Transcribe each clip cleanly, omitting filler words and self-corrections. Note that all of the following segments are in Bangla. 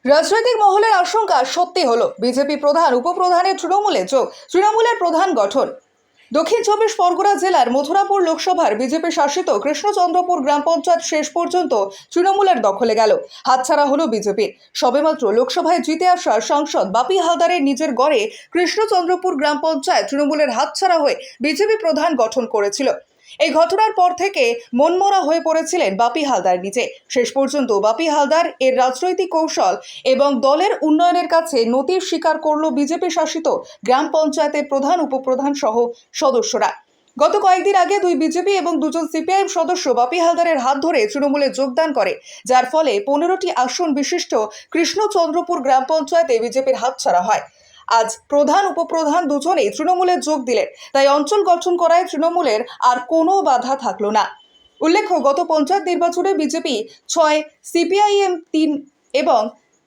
রাজনৈতিক মহলের আশঙ্কা সত্যি হলো, বিজেপি প্রধান উপপ্রধানের তৃণমূলে যোগ। তৃণমূলের প্রধান গঠন। দক্ষিণ চব্বিশ পরগনা জেলার মথুরাপুর লোকসভার বিজেপি শাসিত কৃষ্ণচন্দ্রপুর গ্রাম পঞ্চায়েত শেষ পর্যন্ত তৃণমূলের দখলে গেল। হাতছাড়া হলো বিজেপির। সবেমাত্র লোকসভায় জিতে আসা সাংসদ বাপি হালদারের নিজের গড়ে কৃষ্ণচন্দ্রপুর গ্রাম পঞ্চায়েত তৃণমূলের হাতছাড়া হয়ে বিজেপি প্রধান গঠন করেছিল। এই ঘটনার পর থেকে মনমরা হয়ে পড়েছিলেন বাপি হালদার নিজে। শেষ পর্যন্ত বাপি হালদার এর রাজনৈতিক কৌশল এবং দলের উন্নয়নের কাছে নতির স্বীকার করল বিজেপি শাসিত গ্রাম পঞ্চায়েতের প্রধান উপপ্রধান সহ সদস্যরা। গত কয়েকদিন আগে দুই বিজেপি এবং দুজন সিপিআইএম সদস্য বাপি হালদারের হাত ধরে তৃণমূলে যোগদান করে, যার ফলে 15টি আসন বিশিষ্ট কৃষ্ণচন্দ্রপুর গ্রাম পঞ্চায়েতে বিজেপির হাতছাড়া হয়। আজ প্রধান উপপ্রধান দুজনেই তৃণমূলে যোগ দিলেন, তাই অঞ্চল গঠন করায় তৃণমূলের আর কোনো বাধা থাকলো না। উল্লেখ্য, গত পঞ্চায়েত নির্বাচনে বিজেপি 6, সিপিআইএম 3 এবং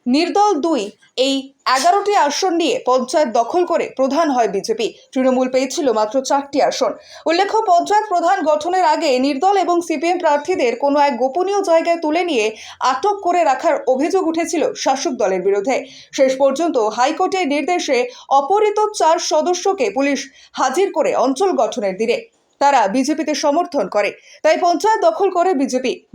নির্দল 2 এই 11টি আসন নিয়ে পঞ্চায়েত দখল করে প্রধান হয় বিজেপি। তৃণমূল পেয়েছিল মাত্র 4টি আসন। উল্লেখ্য, পঞ্চায়েত প্রধান গঠনের আগে নির্দল এবং সিপিএম প্রার্থীদের কোনো এক গোপনীয় জায়গায় তুলে নিয়ে আটক করে রাখার অভিযোগ উঠেছিল শাসক দলের বিরুদ্ধে। শেষ পর্যন্ত হাইকোর্টের নির্দেশে অপহৃত 4 সদস্যকে পুলিশ হাজির করে অঞ্চল গঠনের দিনে তারা বিজেপিতে সমর্থন করে, তাই পঞ্চায়েত দখল করে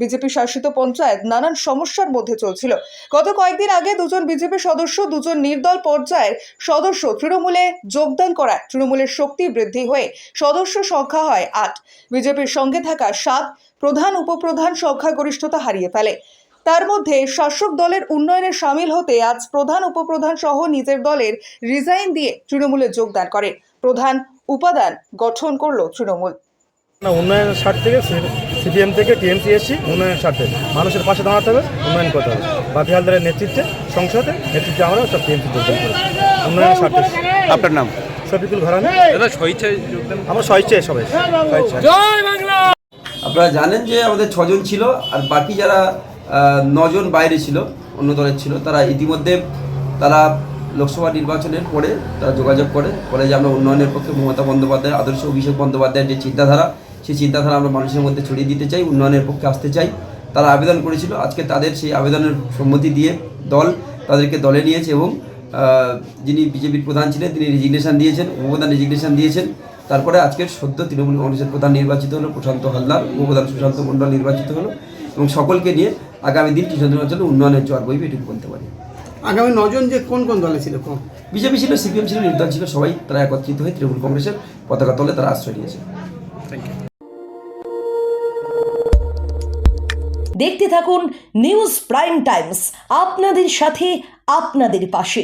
বিজেপি শাসিত পঞ্চায়েত নানান সমস্যার মধ্যে চলছিল। গত কয়েকদিন আগে দুজন বিজেপি সদস্য, দুজন নির্দল পর্যায়ের সদস্য তৃণমূলে যোগদান করায় তৃণমূলের শক্তি বৃদ্ধি হয়ে সদস্য সংখ্যা হয় 8। বিজেপির সঙ্গে থাকা 7 প্রধান উপপ্রধান সংখ্যাগরিষ্ঠতা হারিয়ে ফেলে। তার মধ্যে শাসক দলের উন্নয়নে সামিল হতে আজ প্রধান উপপ্রধান সহ নিজের দলের রিজাইন দিয়ে তৃণমূলে যোগদান করে প্রধান উপাদান গঠন করলো তৃণমূল। না, উন্নয়নের স্বার্থ থেকে সিপিএম থেকে টিএমসি এসছি। উন্নয়নের স্বার্থে মানুষের পাশে দাঁড়াতে হবে, উন্নয়ন করতে হবে। বাপি হালদারের নেতৃত্বে সংসদে নেতৃত্বে আমরা সব টিএমসি যোগদান করেছি উন্নয়নের স্বার্থে। আপনার নাম? শফিকুল ঘরামি। আমরা স্বেচ্ছায় সবাই আপনারা জানেন যে আমাদের 6 জন ছিল, আর বাকি যারা 9 জন বাইরে ছিল, অন্য দলের ছিল, তারা ইতিমধ্যে তারা লোকসভা নির্বাচনের পরে তারা যোগাযোগ করে যে আমরা উন্নয়নের পক্ষে মমতা বন্দ্যোপাধ্যায়, আদর্শ অভিষেক বন্দ্যোপাধ্যায়ের যে চিন্তাধারা, সেই চিন্তাধারা আমরা মানুষের মধ্যে ছড়িয়ে দিতে চাই, উন্নয়নের পক্ষে আসতে চাই। তারা আবেদন করেছিল। আজকে তাদের সেই আবেদনের সম্মতি দিয়ে দল তাদেরকে দলে নিয়েছে এবং যিনি বিজেপির প্রধান ছিলেন তিনি রেজিগনেশন দিয়েছেন, উপপ্রধান রেজিগনেশন দিয়েছেন। তারপরে আজকের সদ্য তৃণমূল কংগ্রেসের প্রধান নির্বাচিত হলো প্রশান্ত হালদার, উপপ্রধান সুশান্ত মণ্ডল নির্বাচিত হলো এবং সকলকে নিয়ে আগামী দিন কৃষ্ণচন্দ্র অঞ্চলে উন্নয়নের জোয়ার বইবে, এটুকু বলতে পারি। আগামী 9 জন যে কোন কোন দলে ছিল? বিজেপি ছিল, সিপিএম ছিল, নির্দল ছিল, সবাই তারা একত্রিত হয়ে তৃণমূল কংগ্রেসের পতাকা তলে তারা আশ্রয় নিয়েছে। দেখতে থাকুন নিউজ প্রাইম টাইমস, আপনাদের সাথে, আপনাদের পাশে।